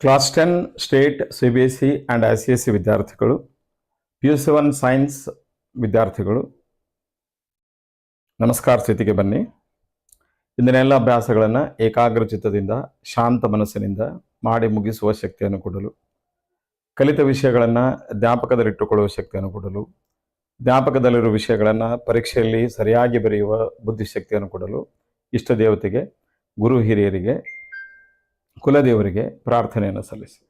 Class 10 state CBSE and ICSE ವಿದ್ಯಾರ್ಥಿಗಳು, PUC I science ವಿದ್ಯಾರ್ಥಿಗಳು ನಮಸ್ಕಾರ. ಸ್ಥಿತಿಗೆ ಬನ್ನಿ. ಇಂದಿನೆಲ್ಲ ಅಭ್ಯಾಸಗಳನ್ನು ಏಕಾಗ್ರಚಿತ್ತದಿಂದ ಶಾಂತ ಮನಸ್ಸಿನಿಂದ ಮಾಡಿ ಮುಗಿಸುವ ಶಕ್ತಿಯನ್ನು ಕೊಡಲು, ಕಲಿತ ವಿಷಯಗಳನ್ನು ಜ್ಞಾಪಕದಲ್ಲಿಟ್ಟುಕೊಳ್ಳುವ ಶಕ್ತಿಯನ್ನು ಕೊಡಲು, ಜ್ಞಾಪಕದಲ್ಲಿರುವ ವಿಷಯಗಳನ್ನು ಪರೀಕ್ಷೆಯಲ್ಲಿ ಸರಿಯಾಗಿ ಬರೆಯುವ ಬುದ್ಧಿಶಕ್ತಿಯನ್ನು ಕೊಡಲು ಇಷ್ಟ ದೇವತೆಗೆ, ಗುರು ಹಿರಿಯರಿಗೆ, ಕುಲದೇವರಿಗೆ ಪ್ರಾರ್ಥನೆಯನ್ನು ಸಲ್ಲಿಸಿ.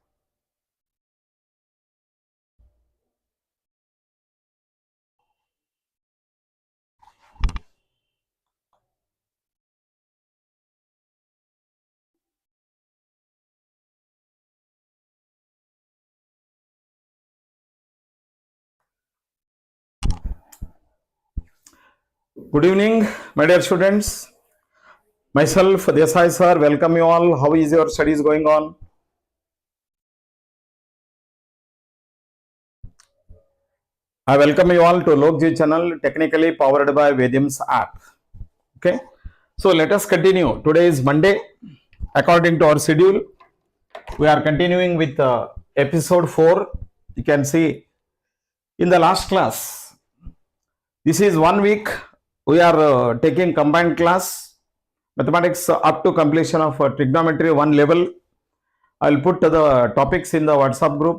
Good evening, my dear students. Myself, Desai sir, welcome you all. How is your studies going on? I welcome you all to Lokji channel, technically powered by Vedim's app. Okay, so let us continue. Today is Monday. According to our schedule, we are continuing with episode 4. You can see in the last class, this is 1 week. We are taking combined class, mathematics up to completion of trigonometry 1 level. I will put the topics in the WhatsApp group.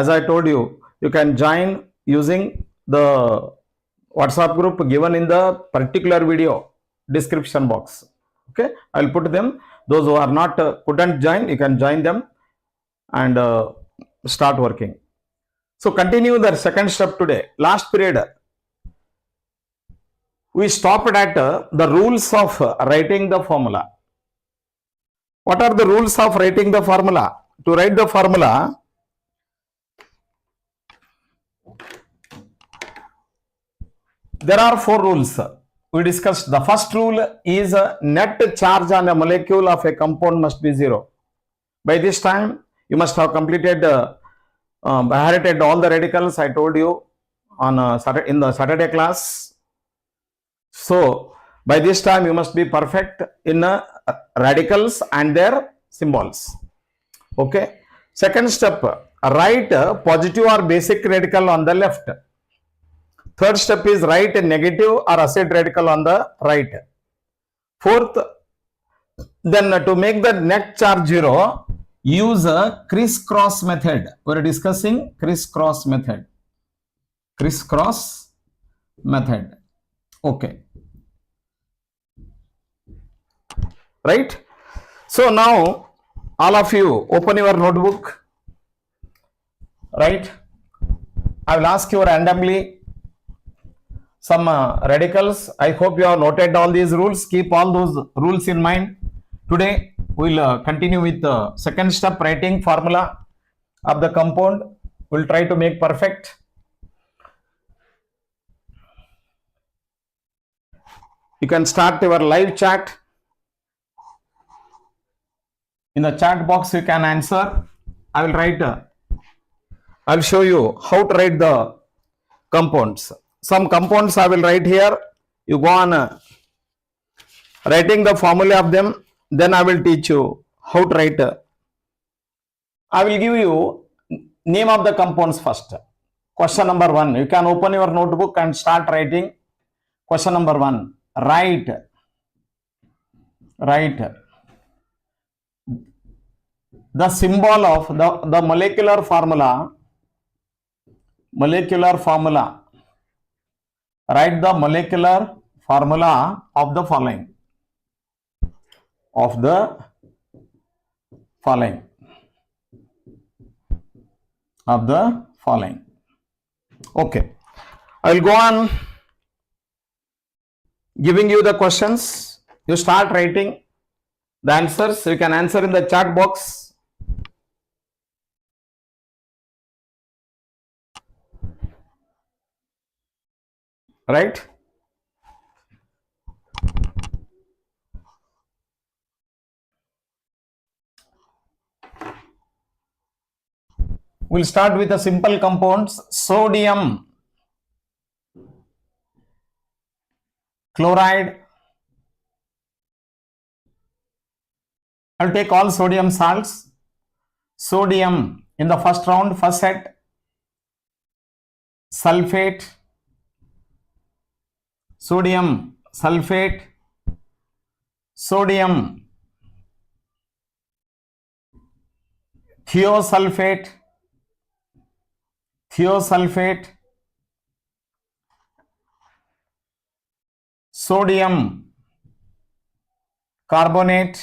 As I told you, you can join using the WhatsApp group given in the particular video description box. Okay, I will put them. Those who are not couldn't join, you can join them and start working. So continue the second step today. Last period, we stopped at the rules of writing the formula. What are the rules of writing the formula? To write the formula, there are 4 rules we discussed. The first rule is net charge on a molecule of a compound must be 0. By this time, you must have completed, inherited all the radicals I told you on in the Saturday class. So, by this time you must be perfect in radicals and their symbols. Okay. Second step, write positive or basic radical on the left. Third step is write a negative or acid radical on the right. Fourth, then to make the net charge 0, use a crisscross method. We are discussing crisscross method. Crisscross method. Okay. Right? So now all of you open your notebook. Right? I will ask you randomly some radicals. I hope you have noted all these rules. Keep all those rules in mind. Today we will continue with the second step, writing formula of the compound. We will try to make perfect. You can start your live chat. In the chat box you can answer. I will write, I will show you how to write the compounds. Some compounds I will write here. You go on writing the formula of them. Then I will teach you how to write. I will give you name of the compounds first. Question number 1. You can open your notebook and start writing. Question number 1. Write the symbol of the molecular formula. Write the molecular formula of the following. Okay. I will go on giving you the questions. You start writing the answers. You can answer in the chat box. Right? We'll start with the simple compounds. Sodium chloride. I'll take all sodium salts. sodium in the first round, first set, sulfate, sodium sulfate, sodium thiosulfate, sodium carbonate.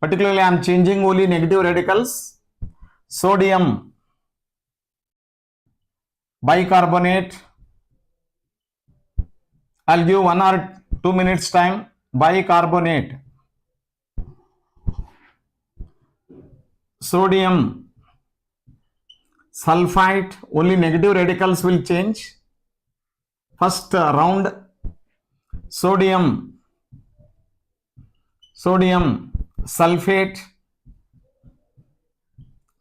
Particularly I am changing only negative radicals. Sodium bicarbonate. I'll give 1 or 2 minutes time. Bicarbonate. Sodium sulfite, only negative radicals will change. First round, sodium sulfate,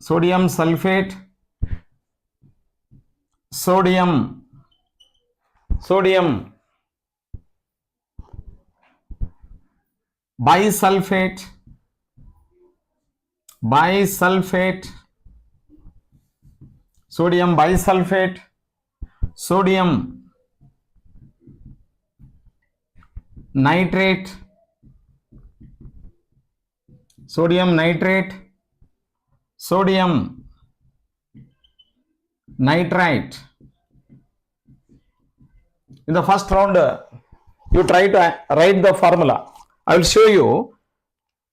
sodium bisulfate, sodium bisulfate, sodium nitrate, sodium nitrate, sodium nitrite. In the first round, you try to write the formula. I will show you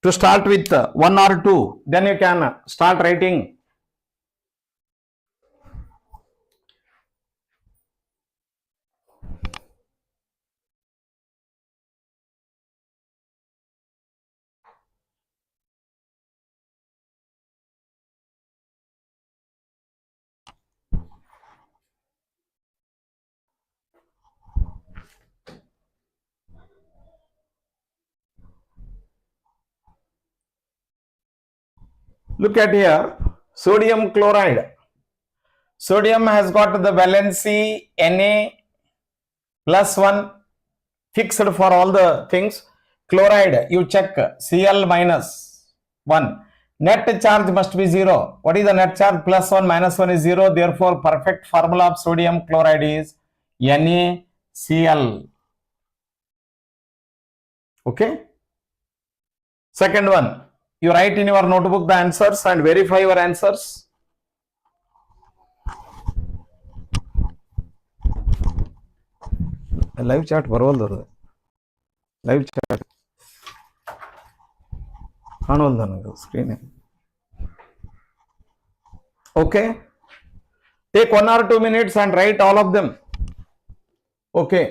to start with 1 or 2, then you can start writing. Look at here, sodium chloride. Sodium has got the valency Na +1 fixed for all the things. Chloride, you check Cl -1. Net charge must be 0. What is the net charge? +1 -1 is 0. Therefore, perfect formula of sodium chloride is NaCl. Okay. Second one, you write in your notebook the answers and verify your answers. Live chat ಬರವಲ್ದು, live chat ಕಾಣವಲ್ದು ನನಗೆ screen. Okay, take 1 or 2 minutes and write all of them. Okay.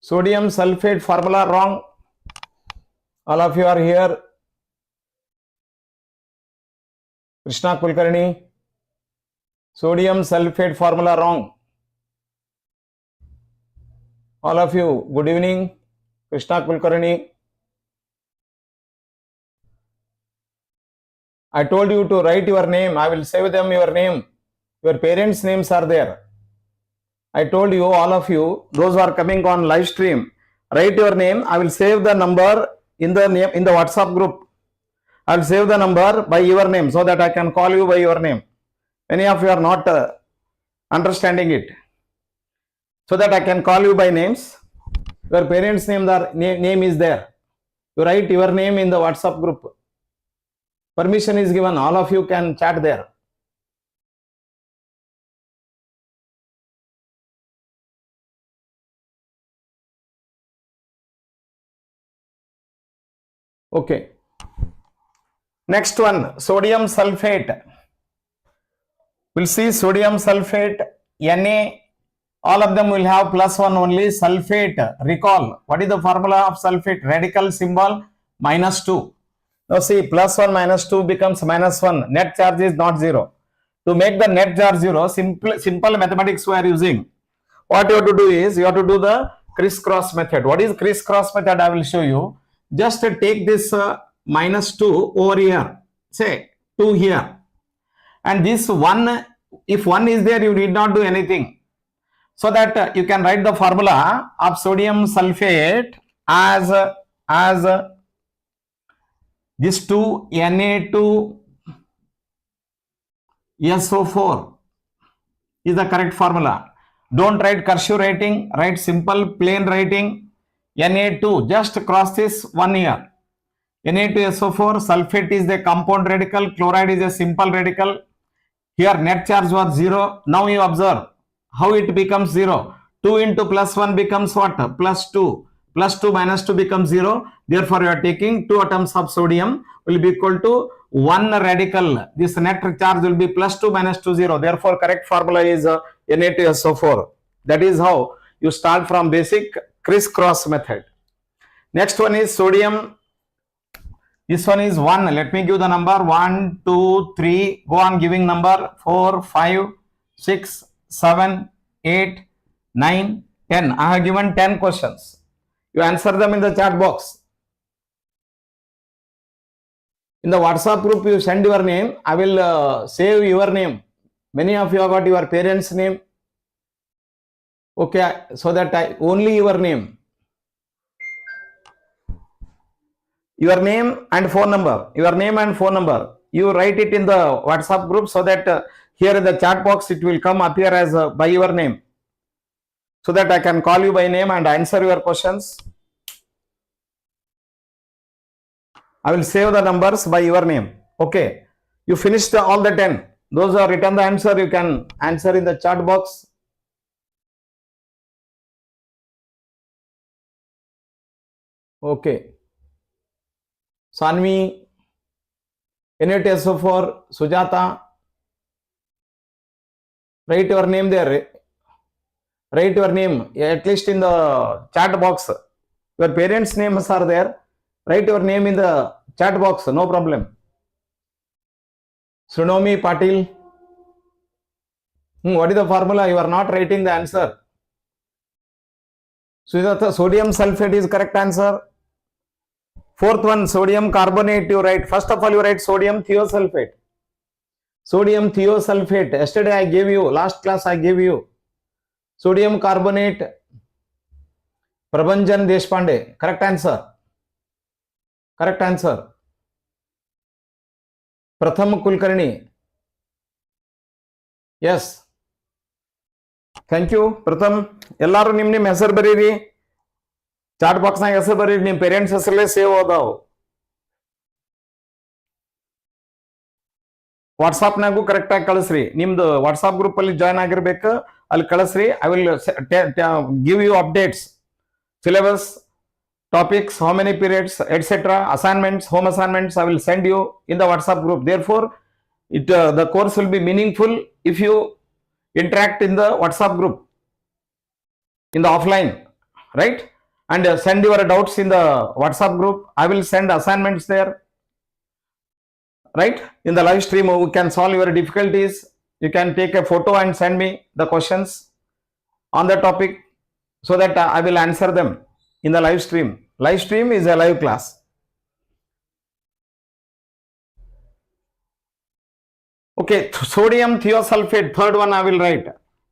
Sodium sulfate formula wrong. All of you are here. Krishna Kulkarni. Sodium sulfate formula wrong. All of you, good evening. Krishna Kulkarni. I told you to write your name. I will save them your name. Your parents' names are there. I told you, all of you, those who are coming on live stream, write your name. I will save the number in the WhatsApp group. I will save the number by your name so that I can call you by your name. Many of you are not understanding it. So that I can call you by names. Your parents' name is there. You write your name in the WhatsApp group. Permission is given. All of you can chat there. Okay. Next one, sodium sulfate. We'll see sodium sulfate, Na, all of them will have +1 only. Sulfate, recall, what is the formula of sulfate? Radical symbol -2. Now see, +1 -2 becomes -1. Net charge is not 0. To make the net charge 0, simple mathematics we are using. What you have to do is, you have to do the crisscross method. What is crisscross method? I will show you. Just take this -2 over here, say 2 here, and this 1, if 1 is there, you need not do anything. So that you can write the formula of sodium sulfate as this 2 Na2SO4 is the correct formula. Don't write cursive writing, write simple plain writing. Na2, just cross this one here. Na2SO4, sulfate is the compound radical, chloride is a simple radical. Here net charge was 0. Now you observe how it becomes 0. 2 into plus 1 becomes what? Plus 2. Plus 2 minus 2 becomes 0. Therefore, you are taking 2 atoms of sodium will be equal to 1 radical. This net charge will be plus 2 minus 2, 0. Therefore, correct formula is Na2SO4. That is how you start from basic crisscross method. Next one is sodium. This one is 1. Let me give the number 1, 2, 3. Go on giving number 4, 5, 6, 7, 8, 9, 10. I have given 10 questions. You answer them in the chat box. In the WhatsApp group, you send your name. I will save your name. Many of you have got your parents' name. Okay, so that only your name. Your name and phone number. Your name and phone number. You write it in the WhatsApp group so that here in the chat box it will come appear as by your name. So that I can call you by name and answer your questions. I will save the numbers by your name. Okay. You finished all the 10. Those who have written the answer, you can answer in the chat box. Okay. Sanvi, Na2SO4, Sujata. Write your name there. Write your name at least in the chat box. Your parents' names are there. Write your name in the chat box. No problem. Sunomi Patil. What is the formula? You are not writing the answer. Sujata, sodium sulfate is correct answer. Fourth one, sodium carbonate, you write. First of all, you write sodium thiosulfate. Sodium thiosulfate. Yesterday I gave you, last class I gave you. Sodium carbonate, Prabhanjan Deshpande. Correct answer. Correct answer. Pratham Kulkarni. Yes. Thank you, Pratham. Ellaru nimni ಹೆಸರು ಬರೀರಿ. Chat box ನಾಗ ಹೆಸರು ಬರೀರಿ. ನಿಮ್ಮ parents ಹೆಸರಲ್ಲೇ save ಹೋದಾವು. WhatsApp ನಾಗೂ correct ಆಗಿ ಕಳಿಸ್ರಿ. ನಿಮ್ದು ವಾಟ್ಸಾಪ್ ಗ್ರೂಪ್ ಅಲ್ಲಿ ಜಾಯ್ನ್ ಆಗಿರ್ಬೇಕು, ಅಲ್ಲಿ ಕಳಿಸ್ರಿ. I will give you updates, syllabus, topics, how many periods, etc. Assignments, home assignments, I will send you in the WhatsApp group. Therefore, the course will be meaningful if you interact in the WhatsApp group, in the offline, right? And send your doubts in the WhatsApp group. I will send assignments there, right? In the live stream, you can solve your difficulties. You can take a photo and send me the questions on the topic so that I will answer them in the live stream. Live stream is a live class. Okay, sodium thiosulfate, third one I will write.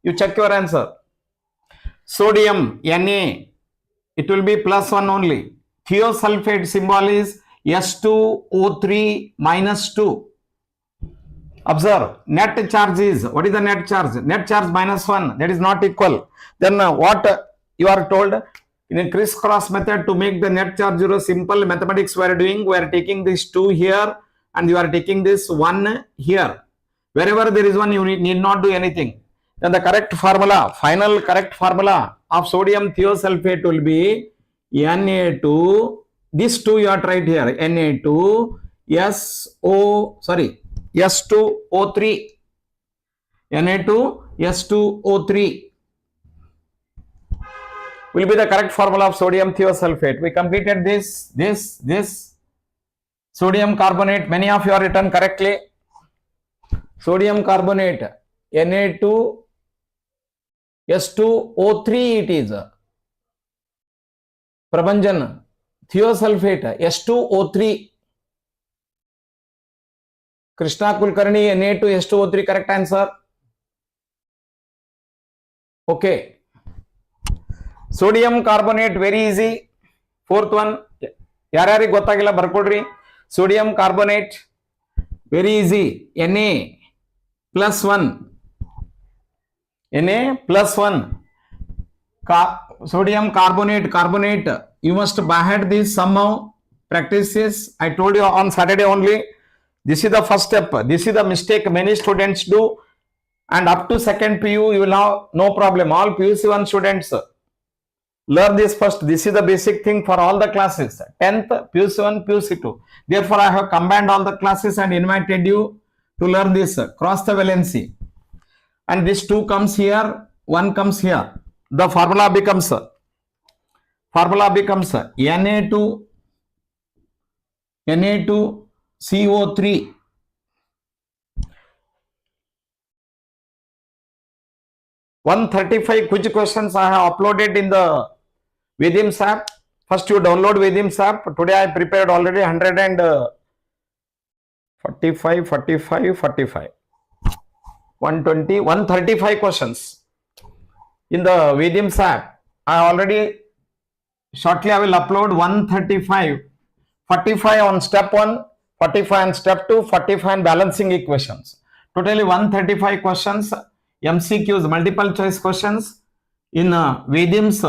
You check your answer. Sodium, Na, it will be +1 only. Thiosulfate symbol is S2O3 -2. Observe, net charge is, what is the net charge? Net charge -1, that is not equal. Then what you are told? In a crisscross method, to make the net charge 0, simple mathematics we are doing. We are taking this 2 here and you are taking this 1 here. Wherever there is 1, you need not do anything. Then the correct formula, final correct formula of sodium thiosulfate will be Na2, this 2 you are right here, S2O3, Na2S2O3 will be the correct formula of sodium thiosulfate. We completed this. Sodium carbonate, many of you are written correctly. Sodium carbonate, Na2S2O3 it is. Prabhanjan, thiosulfate, S2O3. Krishna Kulkarni, Na2S2O3 correct answer. Okay. Sodium carbonate very easy. Fourth one, ಯಾರ್ಯಾರಿಗೆ ಗೊತ್ತಾಗಿಲ್ಲ ಬರ್ಕೊಡ್ರಿ. Sodium carbonate very easy. Na+1. Na+1. Sodium carbonate. You must behead this somehow. Practice this. I told you on Saturday only. This is the first step. This is the mistake many students do. And up to second PU, you will have no problem. All PUC1 students learn this first. This is the basic thing for all the classes. 10th, PUC1, PUC2. Therefore, I have combined all the classes and invited you to learn this. Cross the valency. And this 2 comes here, 1 comes here. The formula becomes Na2 CO3. 135 quiz questions I have uploaded in the Vedim's app. First you download Vedim's app. Today I prepared already 135 questions in the Vedim's app. I already shortly I will upload 135, 45 on step 1, 45 on step 2, 45 on balancing equations. Totally 135 questions, MCQs, multiple choice questions in Vedim's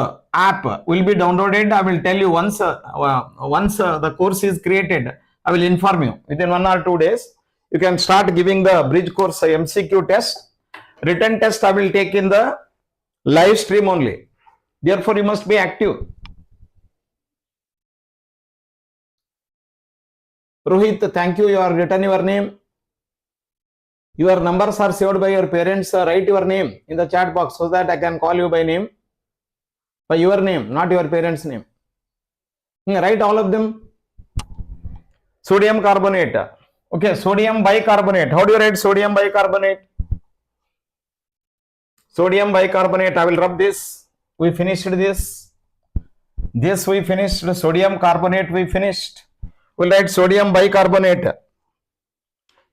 app will be downloaded. I will tell you once the course is created, I will inform you within 1 or 2 days. You can start giving the bridge course MCQ test. Written test I will take in the live stream only. Therefore, you must be active. Rohit, thank you. You are written your name. Your numbers are saved by your parents. Write your name in the chat box so that I can call you by name. By your name, not your parents' name. Write all of them. Sodium carbonate. Okay, sodium bicarbonate. How do you write sodium bicarbonate? Sodium bicarbonate. I will rub this. We finished this. This we finished. Sodium carbonate we finished. We'll write sodium bicarbonate.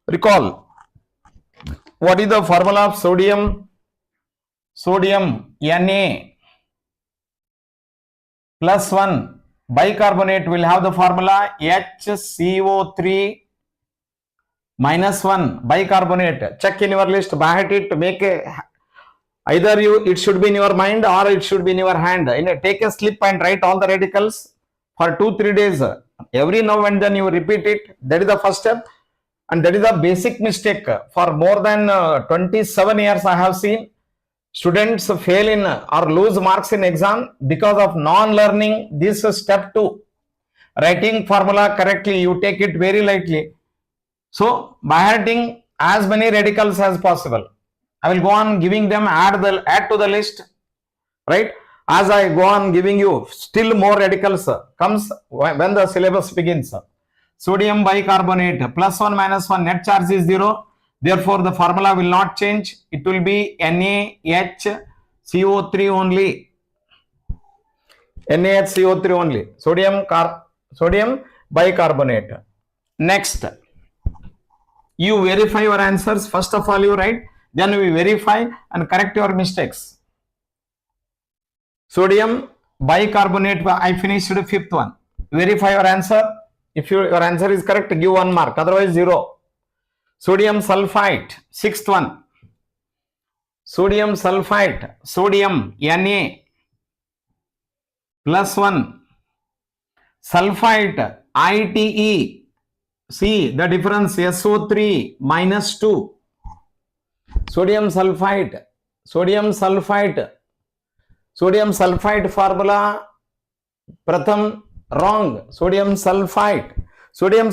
Recall. What is the formula of sodium? Sodium Na+1. Bicarbonate will have the formula HCO3 -1. Bicarbonate. Check in your list. Behead it. Make a either it should be in your mind or it should be in your hand. Take a slip and write all the radicals for 2-3 days. Every now and then you repeat it. That is the first step. And that is a basic mistake. For more than 27 years I have seen students fail in or lose marks in exam because of non-learning this step 2. Writing formula correctly, you take it very lightly. So beheading as many radicals as possible. I will go on giving them, add to the list, right? As I go on giving you, still more radicals comes when the syllabus begins. Sodium bicarbonate +1 -1 net charge is 0. Therefore, the formula will not change. It will be NaHCO3 only. NaHCO3 only. Sodium bicarbonate. Next, you verify your answers. First of all, you write. Then we verify and correct your mistakes. Sodium bicarbonate. I finished the 5th one. Verify your answer. If your answer is correct, give 1 mark. Otherwise, 0. Sodium sulfite, 6th one. Sodium sulfite, sodium Na+1. Sulfite, ITE. See the difference, SO3 -2. Sodium sulfite formula, Pratham, wrong. Sodium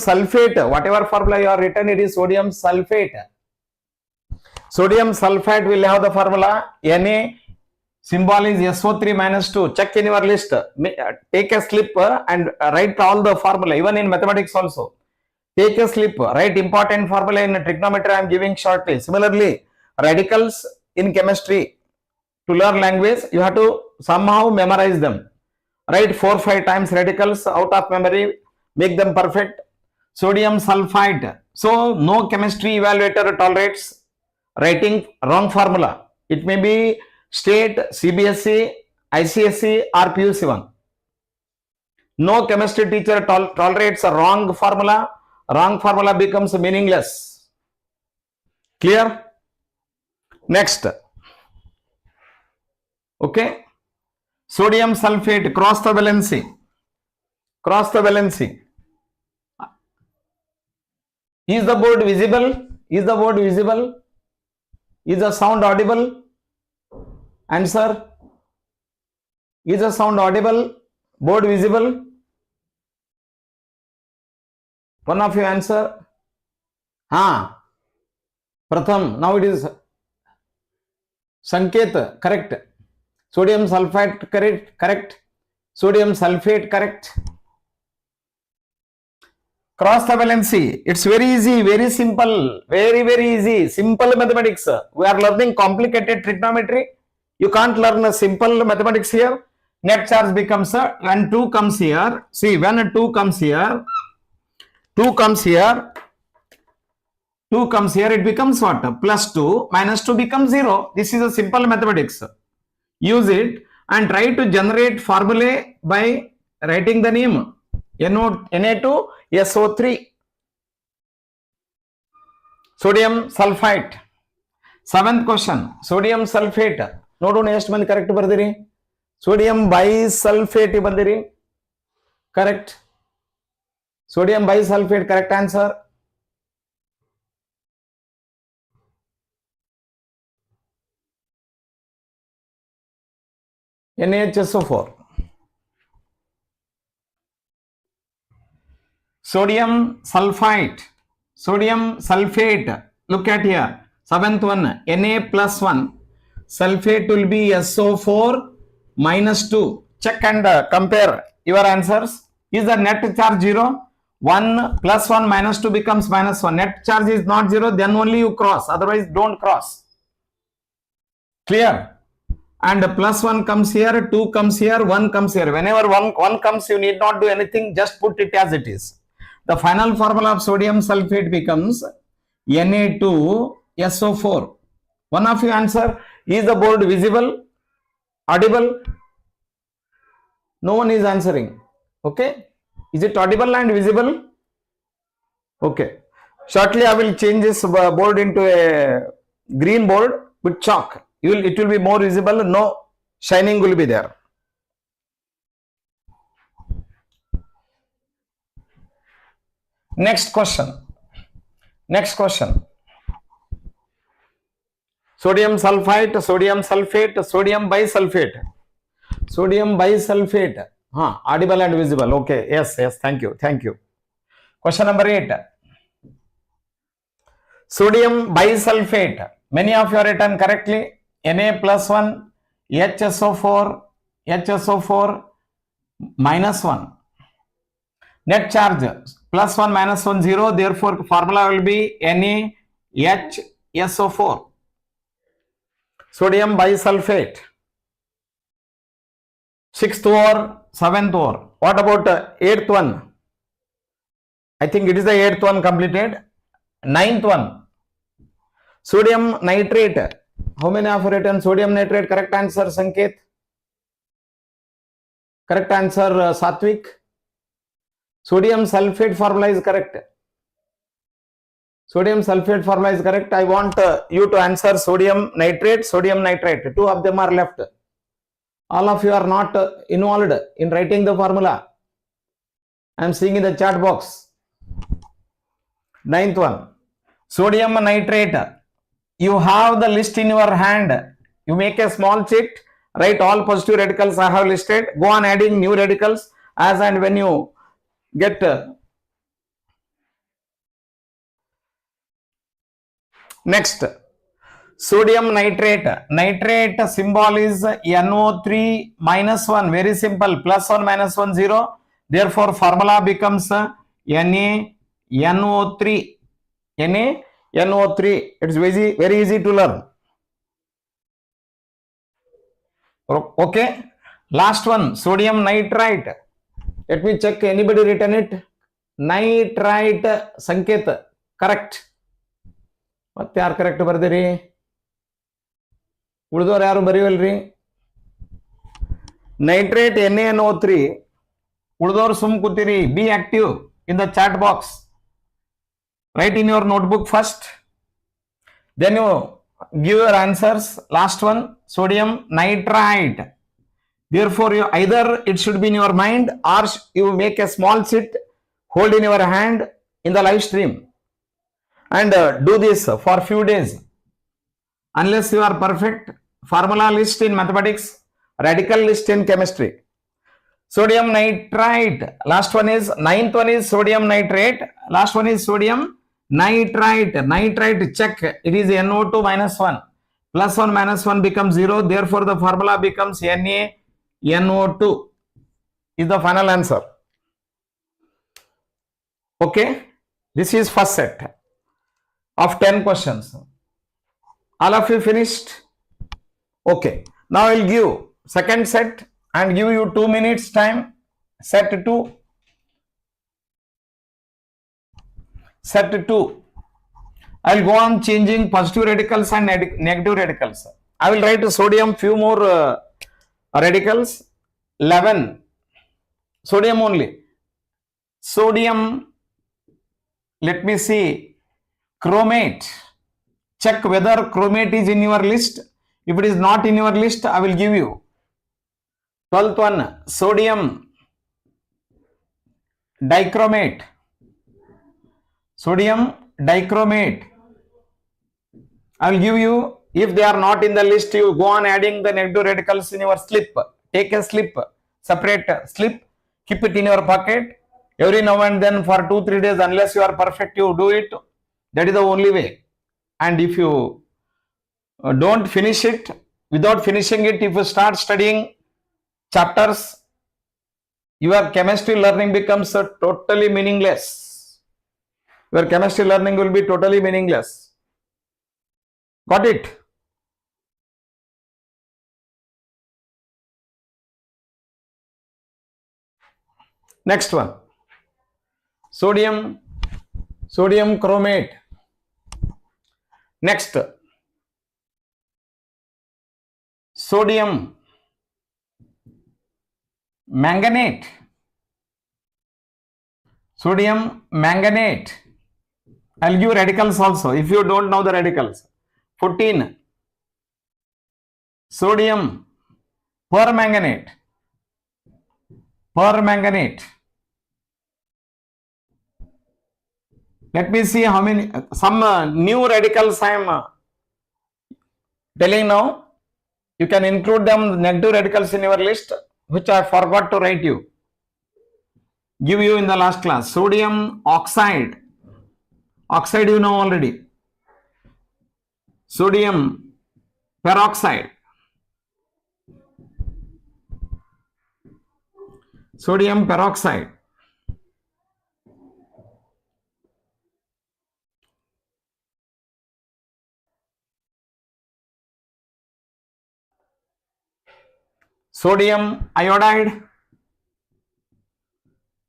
sulfite, whatever formula you are written, it is sodium sulfate. Sodium sulfite will have the formula Na, symbol is SO3 -2. Check in your list. Take a slip and write all the formula. Even in mathematics also, take a slip, write important formula. In trigonometry I am giving shortly. Similarly, radicals in chemistry, to learn language you have to somehow memorize them. Write 4-5 times radicals out of memory, make them perfect. Sodium sulfite. So no chemistry evaluator tolerates writing wrong formula. It may be state, CBSE, ICSE or PUC 1. No chemistry teacher tolerates a wrong formula. Wrong formula becomes meaningless. Clear? Next. Okay. Sodium sulfate, cross the valency. Cross the valency. Is the board visible? Is the board visible? Is the sound audible? Answer. Is the sound audible? Board visible? One of you answer. Pratham. Now it is Sanket. Correct. Sodium sulfate. Correct. Sodium sulfate. Correct. Cross the valency. It's very easy, very simple, very easy. Simple mathematics. We are learning complicated trigonometry. You can't learn a simple mathematics here. Net charge becomes when 2 comes here. See, when 2 comes here, 2 comes here, 2 comes here, it becomes what? Plus 2 minus 2 becomes 0. This is a simple mathematics. Use it and try to generate formulae by writing the name. Na2SO3. Sodium sulfite. 7th question. Sodium sulfate. Note next month correct bardiri. Sodium bisulfate bandiri. Correct. Sodium bisulfate correct answer. NaHSO4. Sodium sulfite. Sodium sulfate. Look at here. 7th one. Na plus 1. Sulfate will be SO4 minus 2. Check and compare your answers. Is the net charge 0? 1 plus 1 minus 2 becomes minus 1. Net charge is not 0. Then only you cross. Otherwise don't cross. Clear? And plus 1 comes here, 2 comes here, 1 comes here. Whenever 1 comes, you need not do anything. Just put it as it is. The final formula of sodium sulfate becomes Na2SO4. One of you answer. Is the board visible? Audible? No one is answering. Okay. Is it audible and visible? Okay. Shortly I will change this board into a green board with chalk. It will be more visible. No shining will be there. Next question. Sodium sulfite, sodium sulfate, sodium bisulfate. Sodium bisulfate. Audible and visible. Okay. Yes. Thank you. Question number 8. Sodium bisulfate. Many of you are written correctly. Na plus 1, HSO4 minus 1. Net charge plus 1 minus 1 0. Therefore, formula will be NaHSO4. Sodium bisulfate. 6th or 7th or. What about 8th one? I think it is the 8th one completed. 9th one. Sodium nitrate. How many have written sodium nitrate? Correct answer, Sanket. Correct answer, Satvik. Sodium sulfate formula is correct. I want you to answer sodium nitrate. 2 of them are left. All of you are not involved in writing the formula. I am seeing in the chat box. 9th one. Sodium nitrate. You have the list in your hand. You make a small sheet. Write all positive radicals I have listed. Go on adding new radicals as and when you get. Next. Sodium nitrate. Nitrate symbol is NO3 minus 1. Very simple. Plus 1 minus 1 0. Therefore, formula becomes NaNO3. NaNO3. It's very easy to learn. Okay. Last one. Sodium nitrite. Let me check. Anybody written it? Nitrite. Sanket. Correct. ಮತ್ತೆ ಯಾರು correct ಬರ್ದಿರಿ? ಉಳಿದವ್ರು ಯಾರು ಬರೀವಲ್ರಿ? nitrate NaNO3. ಉಳಿದವರು ಸುಮ್ ಕೂತಿರಿ. Be active in the chat box. Write in your notebook first. Then you give your answers. Last one, sodium nitrite. Therefore, you either it should be in your mind or you make a small sheet, hold in your hand in the live stream, and do this for few days. Unless you are perfect, formula list in mathematics, radical list in chemistry. Sodium nitrite. Last one is, ninth one is sodium nitrate. Last one is sodium nitrite. Nitrite, check. It is NO2 minus 1. Plus 1 minus 1 becomes 0. Therefore, the formula becomes NaNO2 is the final answer. Okay. This is first set of 10 questions. All of you finished? Okay. Now I will give second set and give you 2 minutes time. Set 2. Set 2. I will go on changing positive radicals and negative radicals. I will write sodium few more radicals. 11. Sodium only. Sodium, let me see, chromate. Check whether chromate is in your list. If it is not in your list, I will give you. 12th one, sodium dichromate. Sodium dichromate. I will give you. If they are not in the list, you go on adding the negative radicals in your slip. Take a slip, separate slip, keep it in your pocket. Every now and then for 2-3 days, unless you are perfect, you do it. That is the only way. And if you don't finish it, without finishing it, if you start studying chapters, your chemistry learning becomes totally meaningless. Your chemistry learning will be totally meaningless. Got it? Next one, sodium chromate. Next, sodium manganate. Sodium manganate. I'll give radicals also if you don't know the radicals. 14. Sodium permanganate. Let me see how many, some new radicals I am telling now. You can include them, negative radicals in your list, which I forgot to write you. Give you in the last class. Sodium oxide. Oxide you know already. Sodium peroxide. Sodium peroxide. Sodium iodide.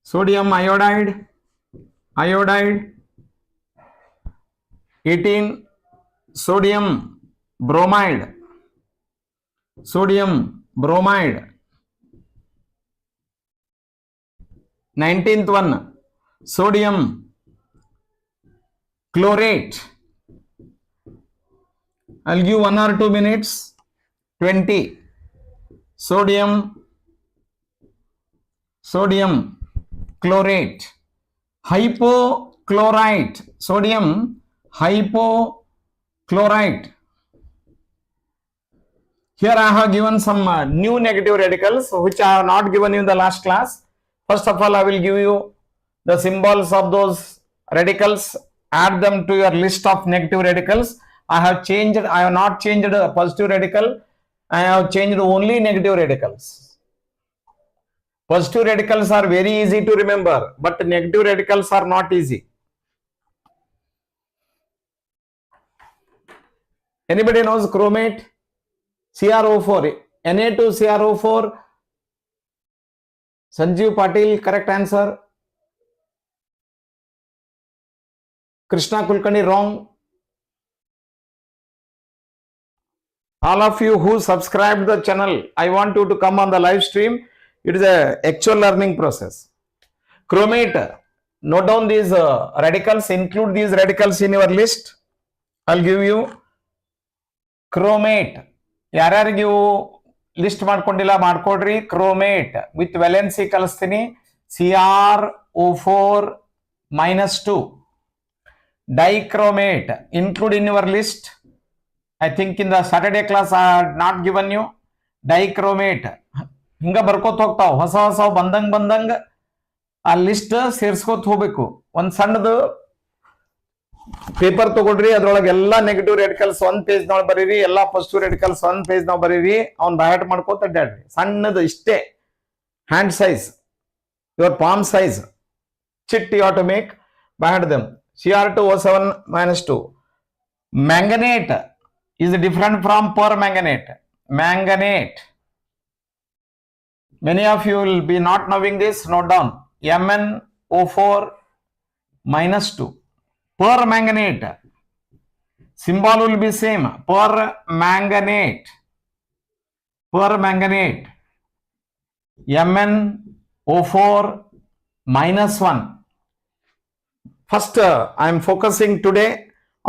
Sodium iodide. 18. Sodium bromide. Sodium bromide. 19th one, sodium chlorate. I'll give 1 or 2 minutes. 20. Sodium chlorate. Hypochlorite. Sodium hypochlorite. Here I have given some new negative radicals which I have not given you in the last class. First of all, I will give you the symbols of those radicals. Add them to your list of negative radicals. I have not changed a positive radical. I have changed only negative radicals. Positive radicals are very easy to remember, but negative radicals are not easy. Anybody knows chromate? CrO4, Na2CrO4. Sanjeev Patil, correct answer. Krishna Kulkarni, wrong. All of you who subscribed the channel, I want you to come on the live stream. It is a actual learning process. Chromate, note down these radicals, include these radicals in your list. I'll give you chromate. ಯಾರ್ಯಾರಿಗೆ list ಮಾಡ್ಕೊಂಡಿಲ್ಲ ಮಾಡ್ಕೊಡ್ರಿ. Chromate with valency ಕಲಿಸ್ತೀನಿ. CrO4-2. Dichromate, include in your list. I think in the Saturday class I had not given you. Dichromate. ಹಿಂಗ ಬರ್ಕೋತ ಹೋಗ್ತಾವ, ಹೊಸ ಹೊಸ ಬಂದಂಗ ಆ ಲಿಸ್ಟ್ ಸೇರ್ಸ್ಕೋತ ಹೋಗ್ಬೇಕು. ಒಂದ್ ಸಣ್ಣದು ಪೇಪರ್ ತಗೊಳ್ರಿ, ಅದ್ರೊಳಗೆ ಎಲ್ಲಾ ನೆಗೆಟಿವ್ ರೆಡಿಕಲ್ಸ್ ಒಂದ್ ಪೇಜ್ ನಾವ್ ಬರೀರಿ, ಎಲ್ಲಾ ಪಾಸಿಟಿವ್ ರೆಡಿಕಲ್ಸ್ ಒಂದ್ ಪೇಜ್ ನಾವ್ ಬರೀರಿ. ಅವ್ನ್ ಬಯಾಟ್ ಮಾಡ್ಕೋತ ಅಡ್ಡಾಡ್ರಿ. ಸಣ್ಣದು ಇಷ್ಟೇ, hand size, your palm size chit you have to make by heart them. Cr2O7-2. Manganate is different from permanganate. Manganate. Many of you will be not knowing this. Note down. MnO4-2. Permanganate. Symbol will be same. Permanganate. Permanganate. MnO4-1. First, I am focusing today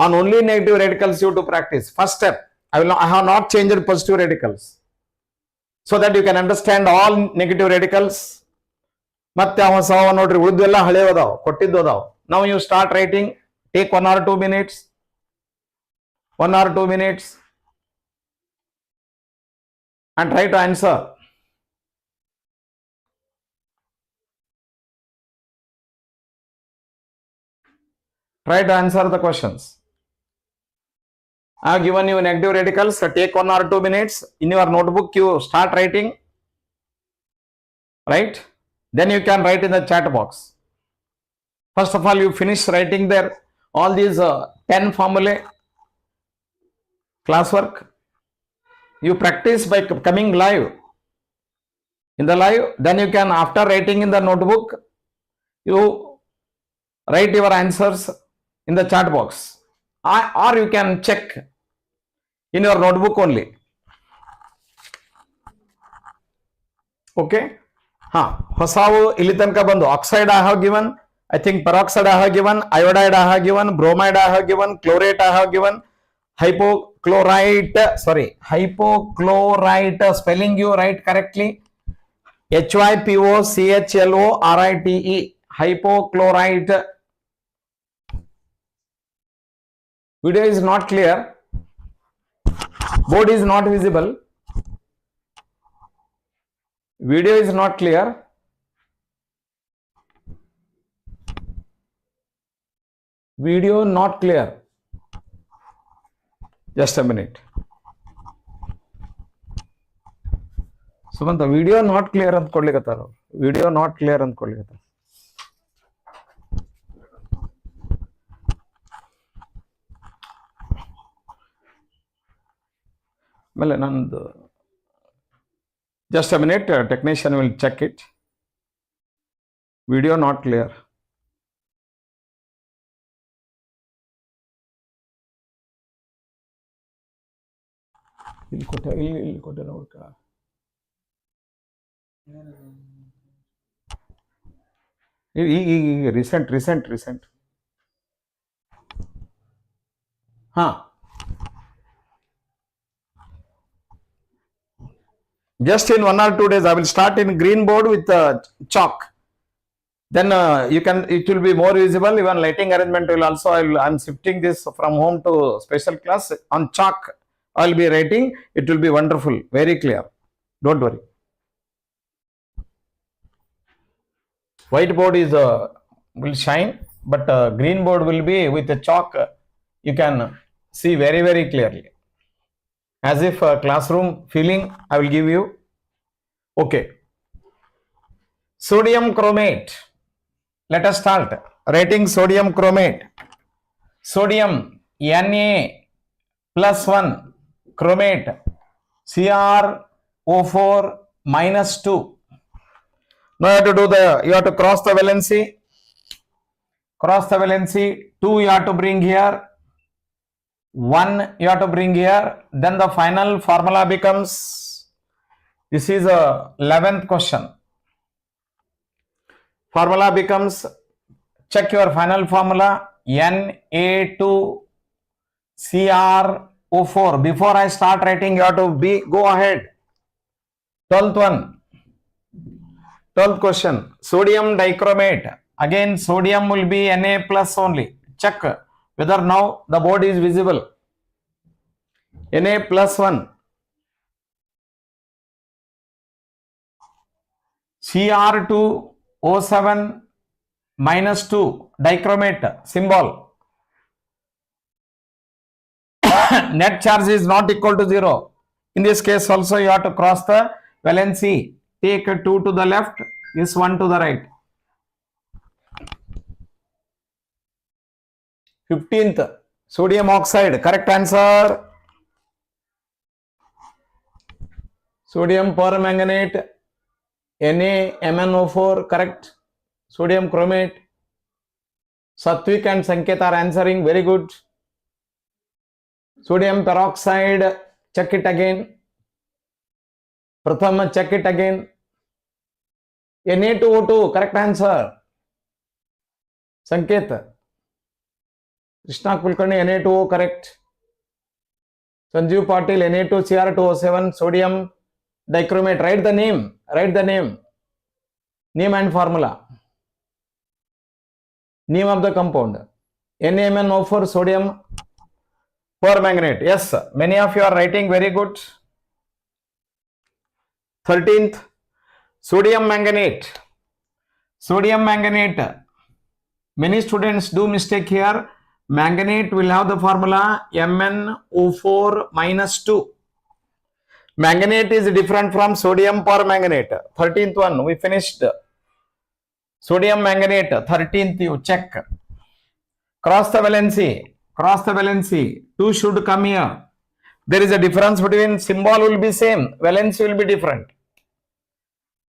on only negative radicals you to practice. First step, I have not changed positive radicals, so that you can understand all negative radicals. ಮತ್ತೆ ಹೊಸವ ನೋಡ್ರಿ, ಉಳಿದೆಲ್ಲ ಹಳೆ ಅದಾವ, ಕೊಟ್ಟಿದ್ದು ಅದಾವ. Now you start writing. Take 1 or 2 minutes. 1 or 2 minutes and try to answer. Try to answer the questions. I have given you negative radicals. So take 1 or 2 minutes. In your notebook, you start writing. Right? Then you can write in the chat box. First of all, you finish writing there all these 10 formulae, classwork. You practice by coming live. In the live, then you can, after writing in the notebook, you write your answers in the chat box, or you can check in your notebook only. Okay. ಹೊಸಾವು ಇಲ್ಲಿ ತನಕ ಬಂದು oxide I have given, I think peroxide I have given, iodide I have given, bromide I have given, chlorate I have given, hypochlorite, spelling you write correctly. HYPOCHLORITE, hypochlorite. Video is not clear. Board is not visible. Video is not clear. Video not clear. Just a minute. Sumanta, video not clear ಅಂತ ಕೊಡ್ಲಿಕತ್ತಾರ. Video not clear ಅಂತ ಕೊಡ್ಲಿಕತ್ತಾರ. ಆಮೇಲೆ ನಂದು just a minute, technician will check it. Video not clear. ಇಲ್ಲಿ ಕೊಟ್ಟೆ ನೋಡ್ಕ. ಈಗ recent. Just in 1 or 2 days, I will start in green board with chalk. Then it will be more visible. Even lighting arrangement will also, I'm shifting this from home to special class. On chalk, I'll be writing. It will be wonderful, very clear. Don't worry. Whiteboard is will shine, but green board will be with the chalk. You can see very, very clearly. As if a classroom feeling I will give you. Okay. Sodium chromate. Let us start writing sodium chromate. Sodium Na+1 chromate CrO4-2. Now you have to cross the valency. Cross the valency. 2 you have to bring here. 1 you have to bring here. Then the final formula becomes, this is a 11th question. Formula becomes, check your final formula, Na2Cr O4. Before I start writing, you have to go ahead. 12th one. 12th question, sodium dichromate. Again, sodium will be Na plus only. Check whether now the board is visible. Na plus 1. Cr2O7 minus 2 dichromate symbol. Net charge is not equal to 0. In this case also you have to cross the valency. Take 2 to the left, this 1 to the right. 15th, sodium oxide. Correct answer. Sodium permanganate, NaMnO4. Correct. Sodium chromate. Satvik and Sanket are answering. Very good. Sodium peroxide. Check it again. Pratham, check it again. Na2O2. Correct answer. Sanket. Krishna Kulkarni, Na2O. Correct. Sanjeev Patil, Na2Cr2O7. Sodium dichromate. Write the name. Write the name. Name and formula. Name of the compound. NaMnO4 sodium permanganate. Yes, many of you are writing. Very good. 13th, sodium manganate. Sodium manganate. Many students do mistake here. Manganate will have the formula MnO4 minus 2. Manganate is different from sodium permanganate. 13th one, we finished. Sodium manganate, 13th you check. Cross the valency. Cross the valency. 2 should come here. There is a difference between symbol will be same. Valency will be different.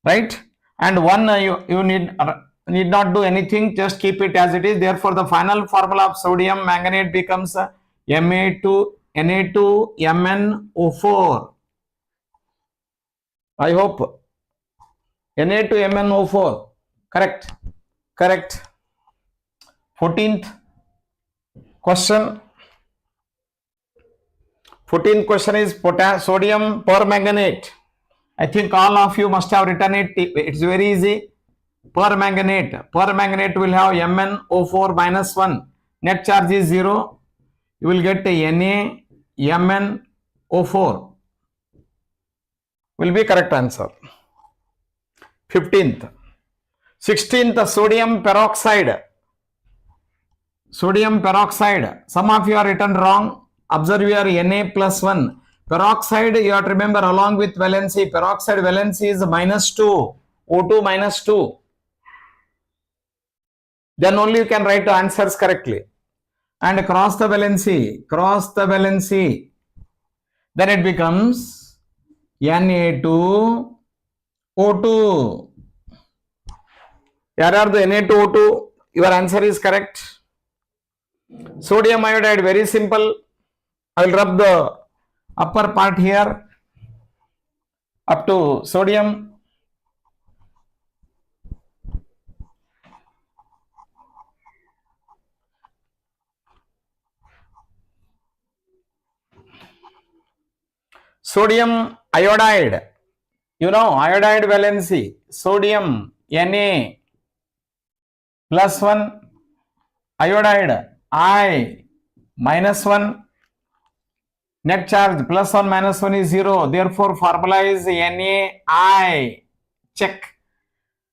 Right? And 1 you need not do anything. Just keep it as it is. Therefore, the final formula of sodium manganate becomes Na2MnO4. I hope. Na2MnO4. Correct. Correct. 14th question. 14th question is sodium permanganate. I think all of you must have written it. It's very easy. Permanganate. Permanganate will have MnO4 minus 1. Net charge is 0. You will get NaMnO4. Will be correct answer. 15th. 16th, sodium peroxide. Sodium peroxide. Some of you are written wrong. Observe your Na plus 1. Peroxide, you have to remember along with valency. Peroxide valency is minus 2. O2 minus 2. Then only you can write the answers correctly. And cross the valency. Cross the valency. Then it becomes Na2O2. Here are the Na2O2. Your answer is correct. Sodium iodide, very simple. I will rub the upper part here up to sodium. Sodium iodide. You know, iodide valency. Sodium Na plus 1. Iodide I minus 1. Net charge plus 1 minus 1 is 0. Therefore, formula is NaI. Check.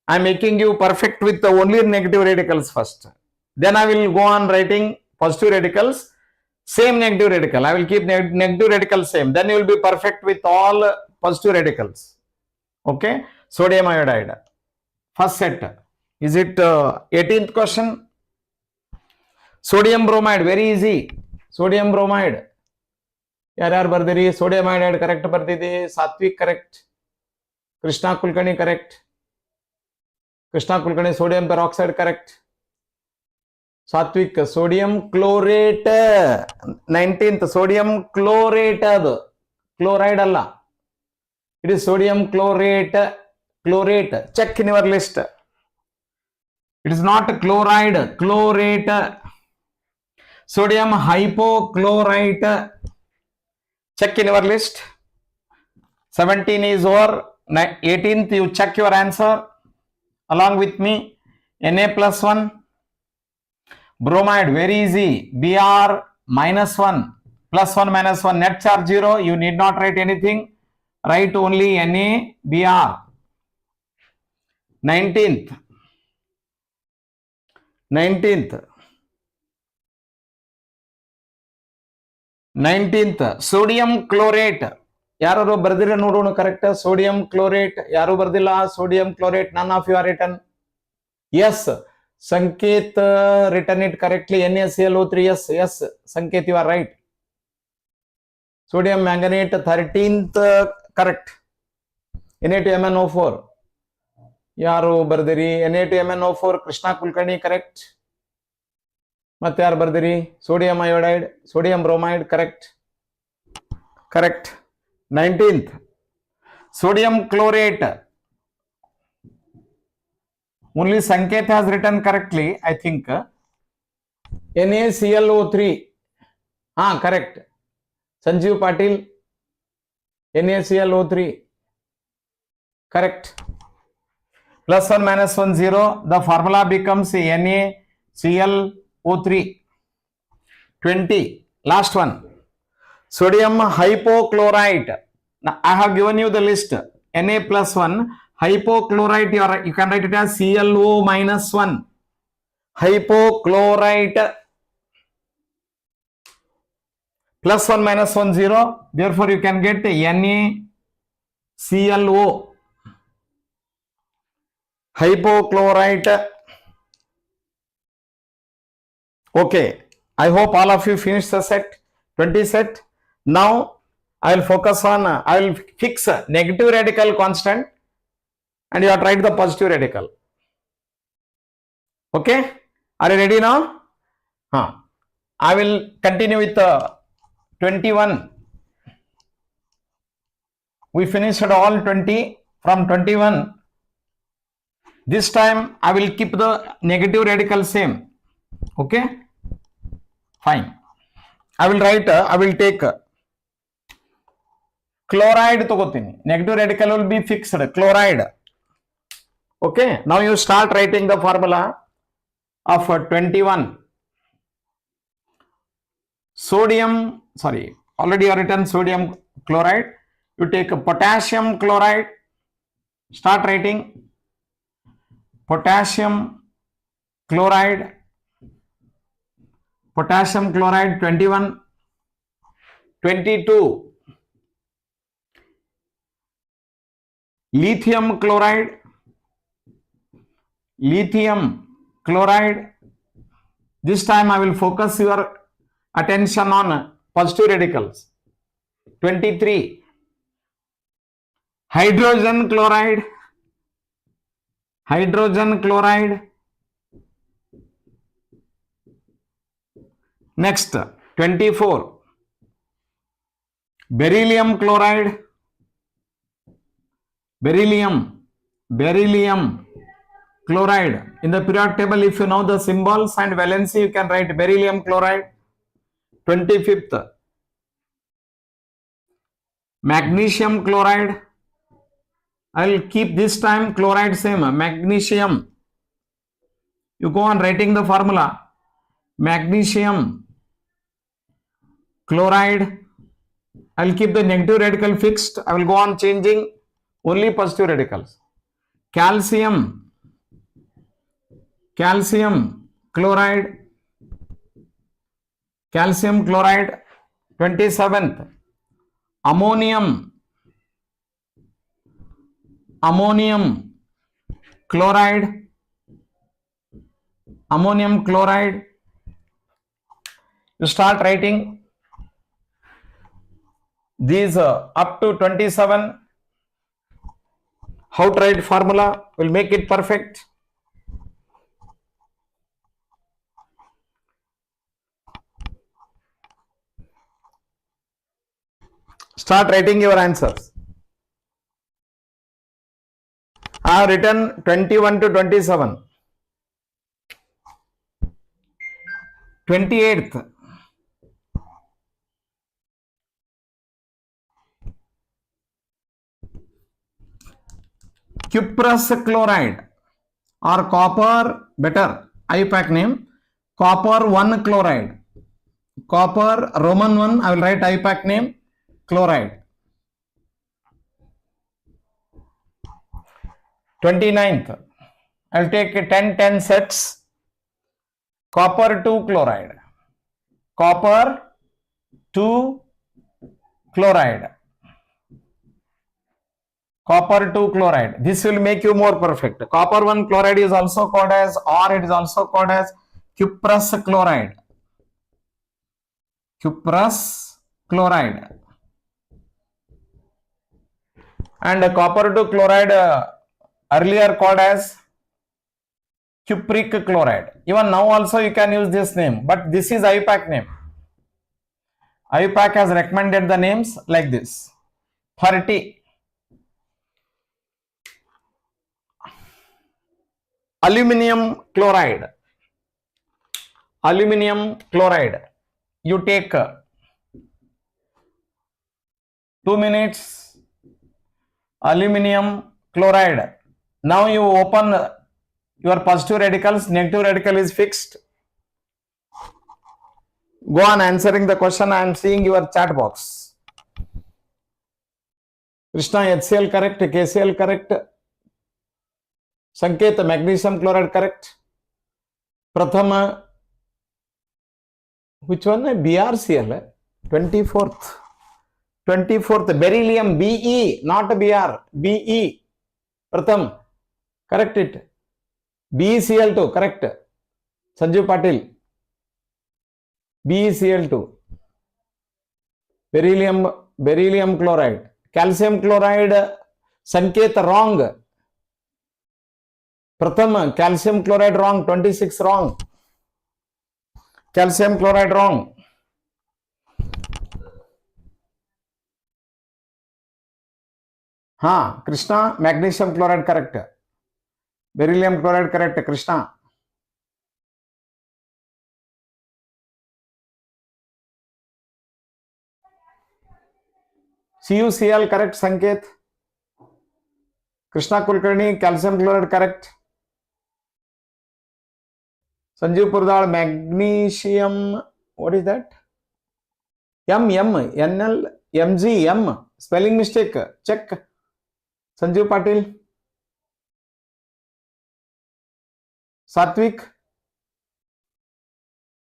I am making you perfect with the only negative radicals first. Then I will go on writing positive radicals. Same negative radical. I will keep negative radical same. Then you will be perfect with all positive radicals. Okay. Sodium iodide. First set. Is it 18th question? Sodium bromide. Very easy. Sodium bromide. ಯಾರ್ಯಾರು ಬರ್ದಿರಿ sodium iodide correct ಬರ್ದಿದೆ Satvik correct Krishna Kulkarni correct Krishna Kulkarni sodium peroxide correct Satvik, sodium chlorate. 19th, sodium chlorate. Chloride alla. It is sodium chlorate. Chlorate. Check in your list. It is not chloride. Chlorate. Sodium hypochlorite. Check in your list. 17 is over. 18th, you check your answer along with me. Na plus 1. Bromide, very easy. Br minus 1. Plus 1 minus 1. Net charge 0. You need not write anything. Write only Na, Br. 19th. 19th. Sodium chlorate. ಯಾರು ಬರ್ದಿರ ನೋಡೋಣ correct. Sodium chlorate ಯಾರು ಬರ್ದಿಲ್ಲ. Sodium chlorate none of you are written. Yes, Sanket written it correctly. NaClO3. Yes, Sanket, you are right. Sodium manganate 13th correct. Na2MnO4. ಯಾರು ಬರ್ದಿರಿ. Na2MnO4 Krishna Kulkarni correct. ಮತ್ತೆ ಯಾರು ಬರ್ದಿರಿ. Sodium iodide, sodium bromide correct. Correct. 19th sodium chlorate. Only Sanket has written correctly, I think. NaClO3. Correct. Sanjeev Patil. NaClO3. Correct. Plus 1 minus 1 0. The formula becomes NaClO3. 20. Last one. Sodium hypochlorite. Now I have given you the list. Na plus 1. Hypochlorite, you can write it as ClO minus 1. Hypochlorite. Plus 1 minus 1 0. Therefore you can get NaClO. Hypochlorite. Okay. I hope all of you finished the set. 20 set. Now I will focus on, I will fix negative radical constant and you have tried the positive radical. Okay, are you ready now? I will continue with 21. We finished all 20. From 21, this time I will keep the negative radical same. Okay, fine. I will write, I will take chloride togotini. Negative radical will be fixed. Chloride. Okay. Now you start writing the formula of 21. Sodium, sorry, already you have written sodium chloride. You take potassium chloride. Start writing potassium chloride. Potassium chloride 21. 22. Lithium chloride. Lithium chloride. This time I will focus your attention on positive radicals. 23. Hydrogen chloride. Hydrogen chloride. Next, 24. Beryllium chloride. Beryllium chloride. In the periodic table, if you know the symbols and valency, you can write beryllium chloride. 25th. Magnesium chloride. I will keep this time chloride same. Magnesium. You go on writing the formula. Magnesium chloride. I will keep the negative radical fixed. I will go on changing only positive radicals. Calcium chloride. Calcium chloride. 27th. Ammonium chloride. Ammonium chloride. You start writing these up to 27. How to write formula will make it perfect. Start writing your answers. I have written 21 to 27. 28th. Cuprous chloride or copper, better IPAC name, copper 1 chloride. Copper Roman 1, I will write IPAC name, chloride. 29th, I will take 10 sets, copper 2 chloride. Copper 2 chloride. Copper 2 chloride. This will make you more perfect. Copper 1 chloride is also called as, or it is also called as cuprous chloride. Cuprous chloride. And copper 2 chloride earlier called as cupric chloride. Even now also you can use this name, but this is IPAC name. IPAC has recommended the names like this. 30. Aluminium chloride. Aluminium chloride. You take 2 minutes. Aluminium chloride. Now you open your positive radicals, negative radical is fixed. Go on answering the question. I am seeing your chat box. Krishna, HCl correct, KCl correct. Sanket, magnesium chloride correct. Prathama, which one? BRCl, 24th. 24th, beryllium, BE, not BR, BE. Pratham, correct it. BeCl2, correct. Sanjeev Patil. BeCl2. Beryllium chloride. Calcium chloride, Sanket wrong. Pratham, calcium chloride wrong, 26 wrong. Calcium chloride wrong. Krishna, magnesium chloride correct. Beryllium chloride correct, Krishna. CuCl correct, Sanket. Krishna Kulkarni, calcium chloride correct. Sanjeev Purdal, magnesium, what is that? NL, MG, M, spelling mistake, check. Sanjeev Patil. Satvik,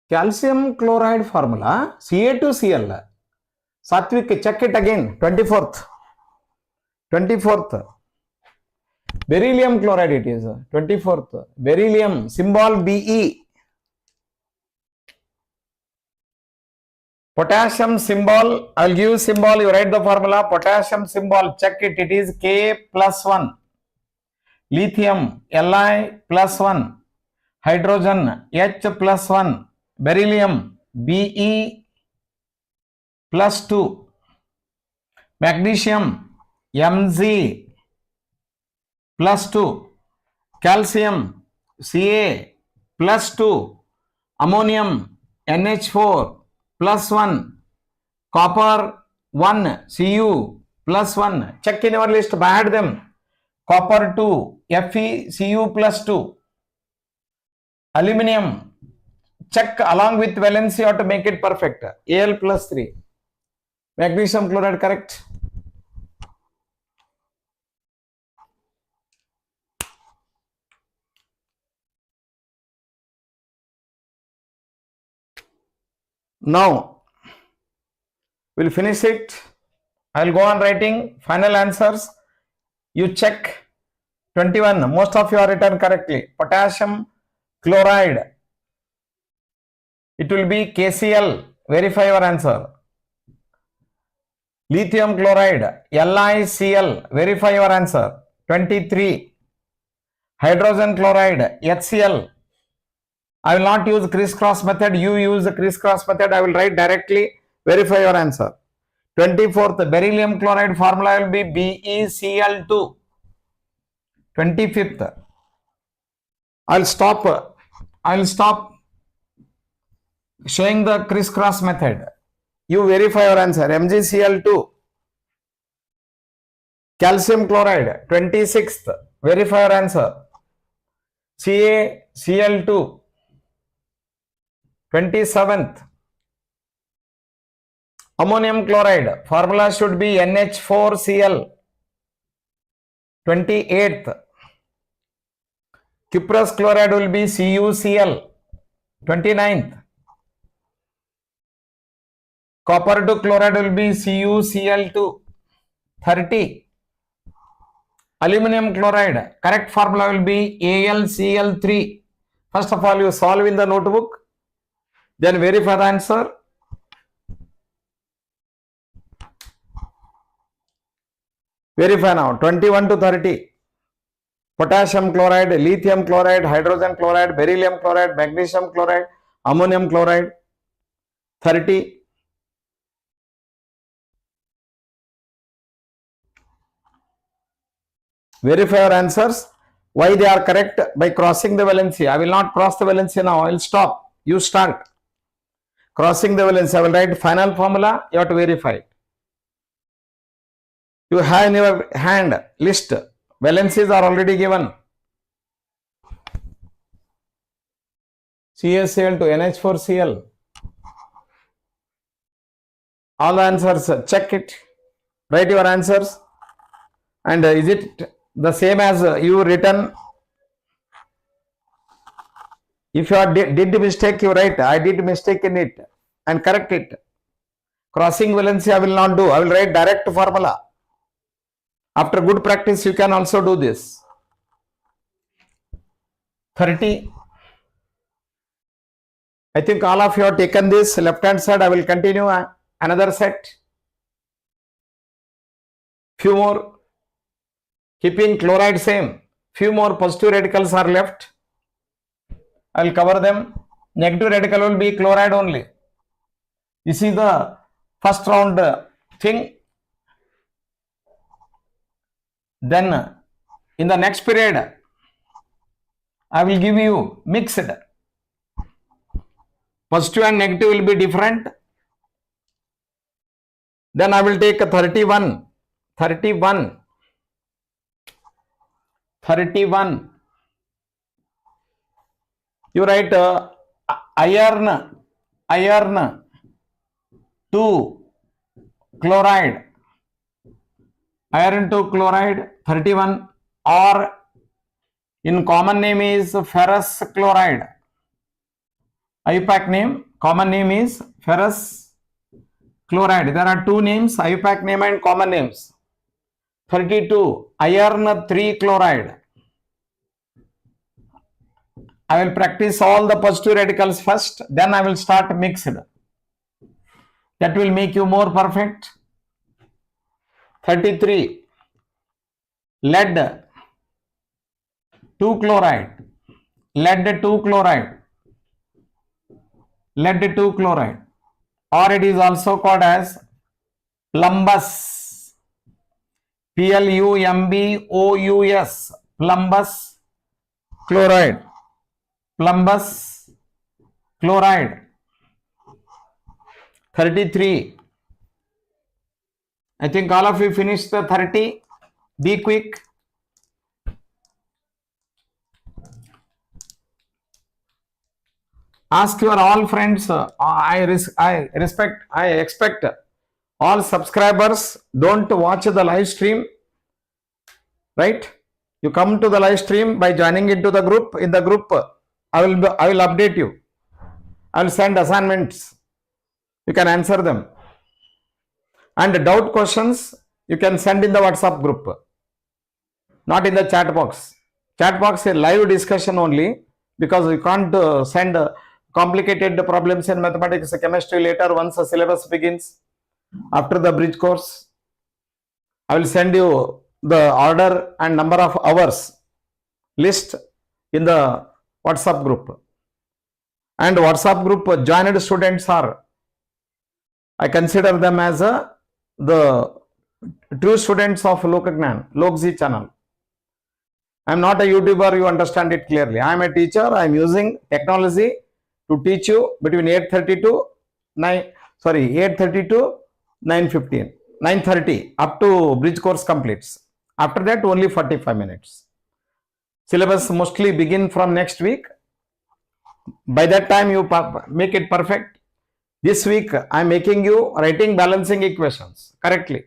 calcium chloride formula, Ca2Cl. Satvik, check it again, 24th. Beryllium chloride it is, 24th. Beryllium, symbol Be. Potassium symbol, I will give you symbol, you write the formula. Potassium symbol, check it, it is K+1. Lithium, Li+1. Hydrogen, H+1. Beryllium, Be+2. Magnesium, Mg+2. Calcium, Ca+2. Ammonium, NH4+1. Copper 1, Cu+1. Check in your list, add them. Copper 2, FeCu+2. Aluminium, check along with valency or to make it perfect. Al+3. Magnesium chloride correct. Now, we'll finish it. I'll go on writing final answers. You check 21. Most of you are written correctly. Potassium chloride. It will be KCl. Verify your answer. Lithium chloride. LiCl. Verify your answer. 23. Hydrogen chloride. HCl. I will not use crisscross method. You use the crisscross method. I will write directly. Verify your answer. 24th, beryllium chloride formula will be BeCl2. 25th, I'll stop showing the crisscross method. You verify your answer. MgCl2. Calcium chloride. 26th, verify your answer. CaCl2. 27th, ammonium chloride. Formula should be NH4Cl. 28th, cuprous chloride will be CuCl. 29th, copper 2 chloride will be CuCl2. 30, aluminum chloride, correct formula will be AlCl3. First of all, you solve in the notebook, then verify the answer. Verify now. 21 to 30, potassium chloride, lithium chloride, hydrogen chloride, beryllium chloride, magnesium chloride, ammonium chloride. 30, verify your answers. Why they are correct? By crossing the valency. I will not cross the valency now. I will stop. You start. Crossing the valency. I will write final formula. You have to verify it. You have in your hand list. Valencies are already given. CaCl to NH4Cl. All the answers, check it. Write your answers. And is it the same as you written? If you did mistake, you write I did mistake in it and correct it. Crossing valency I will not do. I will write direct formula. After good practice, you can also do this. 30. I think all of you have taken this. Left hand side, I will continue another set. Few more. Keeping chloride same. Few more positive radicals are left. I will cover them. Negative radical will be chloride only. This is the first round thing. Then in the next period, I will give you mixed. Positive and negative will be different. Then I will take a 31. You write iron 2 chloride. Iron 2 chloride 31, or in common name is ferrous chloride. IUPAC name, common name is ferrous chloride. There are two names, IUPAC name and common names. 32, iron 3 chloride. I will practice all the positive radicals first, then I will start mixed. That will make you more perfect. 33, lead 2 chloride. Lead 2 chloride. Lead 2 chloride. Or it is also called as plumbous. Plumbous. Plumbous chloride. Plumbous chloride. 33. I think all of you finished the 30. Be quick. Ask your all friends. I expect all subscribers don't watch the live stream, right? You come to the live stream by joining into the group. In the group, I will update you. I will send assignments. You can answer them. And doubt questions you can send in the WhatsApp group, not in the chat box. Chat box is live discussion only, because you can't send complicated problems in mathematics, chemistry later once the syllabus begins. After the bridge course, I will send you the order and number of hours list in the WhatsApp group. And WhatsApp group joined students are, I consider them as the true students of Lokagnan, Lokji channel. I am not a YouTuber, you understand it clearly. I am a teacher, I am using technology to teach you between 8:30 to 8:30 to 9:15, 9:30 up to bridge course completes. After that only 45 minutes. Syllabus mostly begin from next week. By that time you make it perfect. This week I am making you writing balancing equations correctly.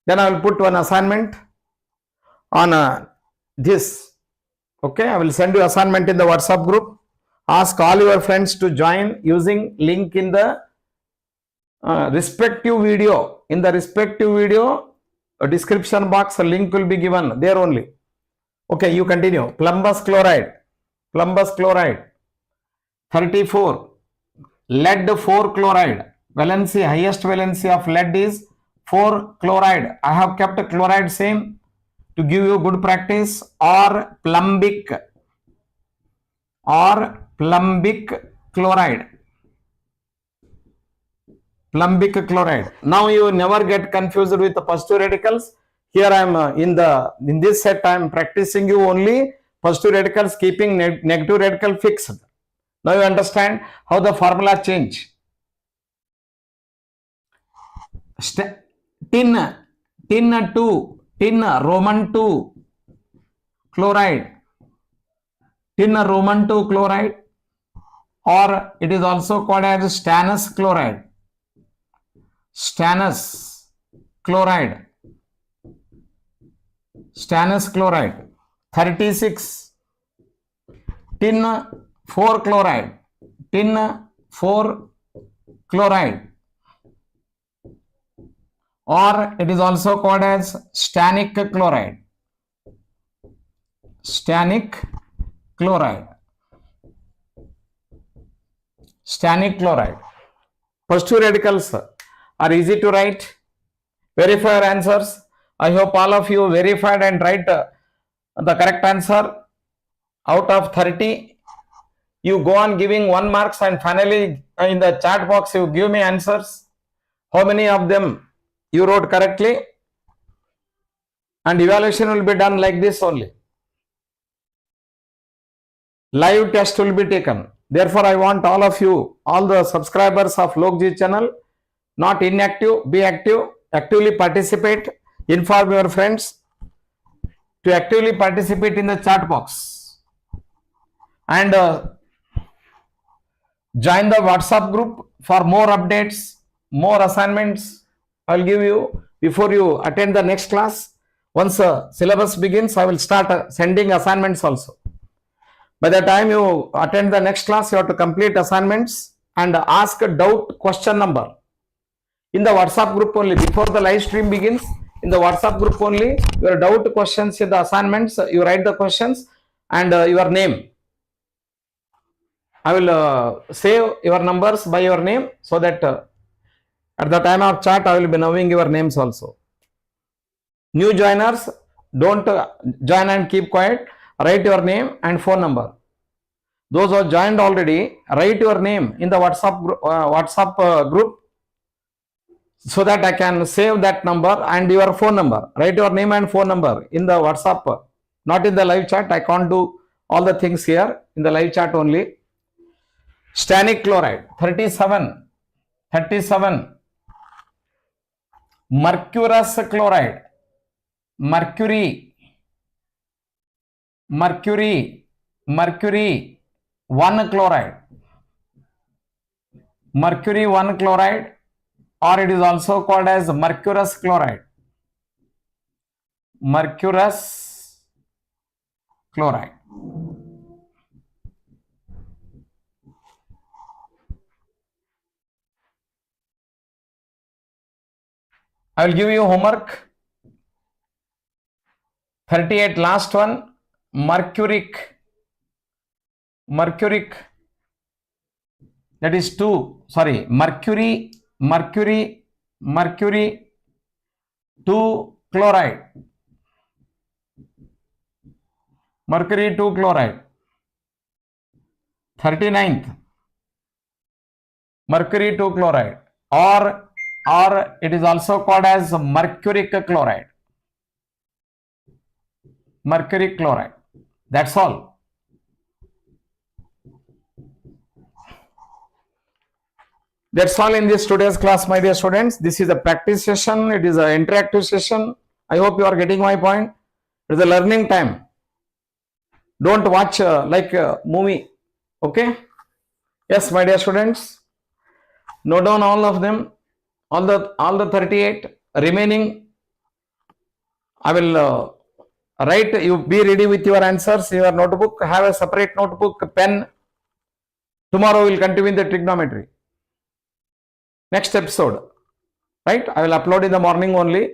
Then I will put one assignment on this. Okay, I will send you assignment in the WhatsApp group. Ask all your friends to join using link in the respective video. In the respective video, a description box, a link will be given there only. Okay, you continue. Plumbous chloride, 34. Lead 4 chloride, valency, highest valency of lead is 4 chloride. I have kept chloride same to give you good practice. Or plumbic chloride. Plumbic chloride. Now you never get confused with the positive radicals. Here I am in this set I am practicing you only positive radicals, keeping negative radical fixed. Now you understand how the formula change. Tin Roman 2 chloride. Tin Roman 2 chloride, or it is also called as stannous chloride. Stannous chloride. 36. Tin 4 chloride. Or it is also called as stannic chloride. Positive radicals are easy to write. Verify your answers. I hope all of you verified and write the correct answer. Out of 30, you go on giving 1 marks, and finally in the chat box you give me answers. How many of them you wrote correctly? And evaluation will be done like this only. Live test will be taken. Therefore, I want all of you, all the subscribers of Lokji channel, not inactive, be active, actively participate, inform your friends to actively participate in the chat box, and join the WhatsApp group for more updates, more assignments. I will give you before you attend the next class. Once syllabus begins, I will start sending assignments also. By the time you attend the next class, you have to complete assignments and ask a doubt question number in the WhatsApp group only. Before the live stream begins, in the WhatsApp group only, your doubt questions in the assignments, you write the questions and your name. I will save your numbers by your name, so that at the time of chat, I will be knowing your names also. New joiners, don't join and keep quiet. Write your name and phone number. Those who are joined already, write your name in the WhatsApp group, so that I can save that number and your phone number. Write your name and phone number in the WhatsApp, not in the live chat. I can't do all the things here, in the live chat only. Stannic chloride, 37. Mercurous chloride, mercury 1 chloride, or it is also called as mercurous chloride. I will give you homework. 38, last one, mercuric, that is 2, sorry, mercury 2 chloride. Mercury 2 chloride. 39th, mercury 2 chloride, or or it is also called as mercuric chloride. Mercury chloride. That's all. That's all in this today's class, my dear students. This is a practice session. It is an interactive session. I hope you are getting my point. It is a learning time. Don't watch like a movie. Okay. Yes, my dear students. Note down all of them. All the 38 remaining. I will write. You be ready with your answers. Your notebook. Have a separate notebook, pen. Tomorrow we will continue the trigonometry. Next episode, right? I will upload in the morning only,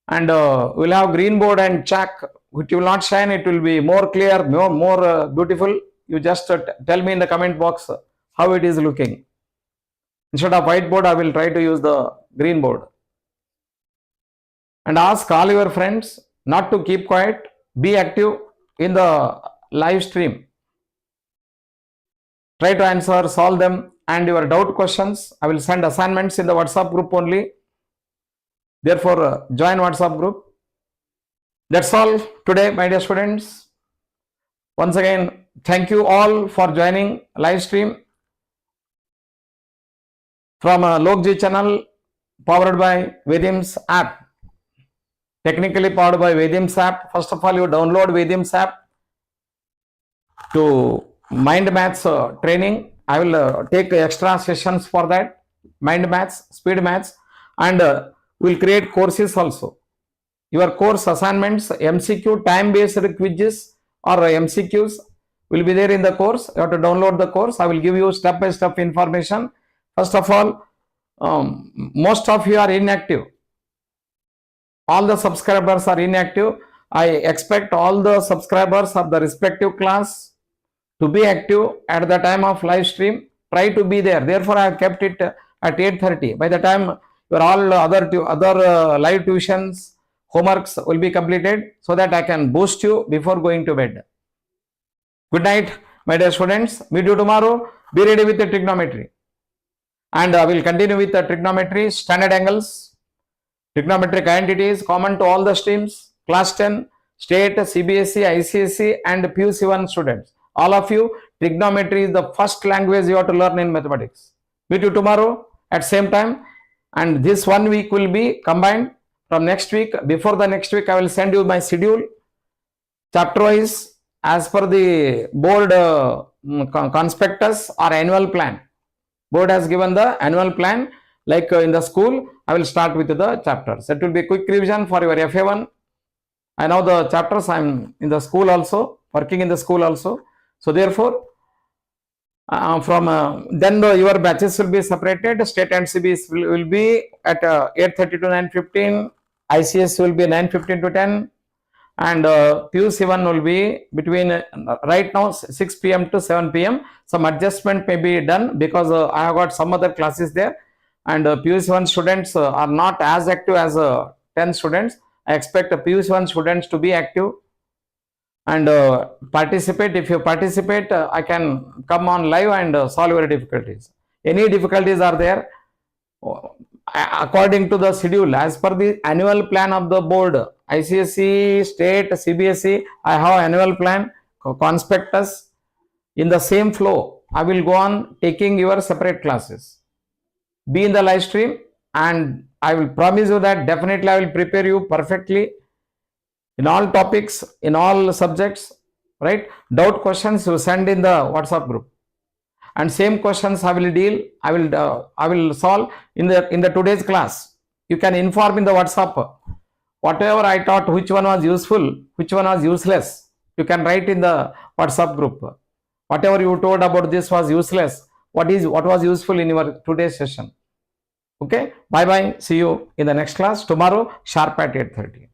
and we'll have green board and chalk. It will not shine. It will be more clear, more beautiful. You just tell me in the comment box how it is looking. Instead of whiteboard, I will try to use the green board. And ask all your friends not to keep quiet. Be active in the live stream. Try to answer, solve them. And your doubt questions, I will send assignments in the WhatsApp group only. Therefore, join WhatsApp group. That's all today, my dear students. Once again, thank you all for joining live stream from Lokji channel, powered by Vedim's app. Technically powered by Vedim's app. First of all, you download Vedim's app to mind maths training. I will take extra sessions for that, mind maths, speed maths, and we will create courses also. Your course assignments, MCQ, time-based quizzes or MCQs will be there in the course. You have to download the course. I will give you step-by-step information. First of all, most of you are inactive. All the subscribers are inactive. I expect all the subscribers of the respective class to be active at the time of live stream. Try to be there. Therefore, I have kept it at 8:30. By the time your all other live tuitions, homeworks will be completed, so that I can boost you before going to bed. Good night, my dear students. Meet you tomorrow. Be ready with the trigonometry. And I will continue with the trigonometry, standard angles, trigonometric identities, common to all the streams, class 10, state, CBSE, ICSE and PUC I students. All of you, trigonometry is the first language you have to learn in mathematics. Meet you tomorrow at same time, and this 1 week will be combined from next week. Before the next week, I will send you my schedule, chapter wise, as per the board conspectus or annual plan. Board has given the annual plan, like in the school. I will start with the chapters. That will be quick revision for your FA1. I know the chapters. I am in the school also, working in the school also. So therefore, then your batches will be separated. State and CBS will be at 8:30 to 9:15. ICS will be 9:15 to 10. And PUC I will be between right now 6 p.m. to 7 p.m. Some adjustment may be done because I have got some other classes there. And PUC I students are not as active as 10 students. I expect PUC I students to be active and participate. If you participate, I can come on live and solve your difficulties. Any difficulties are there, according to the schedule, as per the annual plan of the board, ICSE, state, CBSE, I have annual plan, conspectus. In the same flow, I will go on taking your separate classes. Be in the live stream, and I will promise you that definitely I will prepare you perfectly in all topics, in all subjects, right? Doubt questions you send in the WhatsApp group, and same questions I will deal. I will solve in the today's class. You can inform in the WhatsApp whatever I taught, which one was useful, which one was useless. You can write in the WhatsApp group. Whatever you told about this was useless. What was useful in your today's session? Okay. Bye bye. See you in the next class tomorrow sharp at 8:30.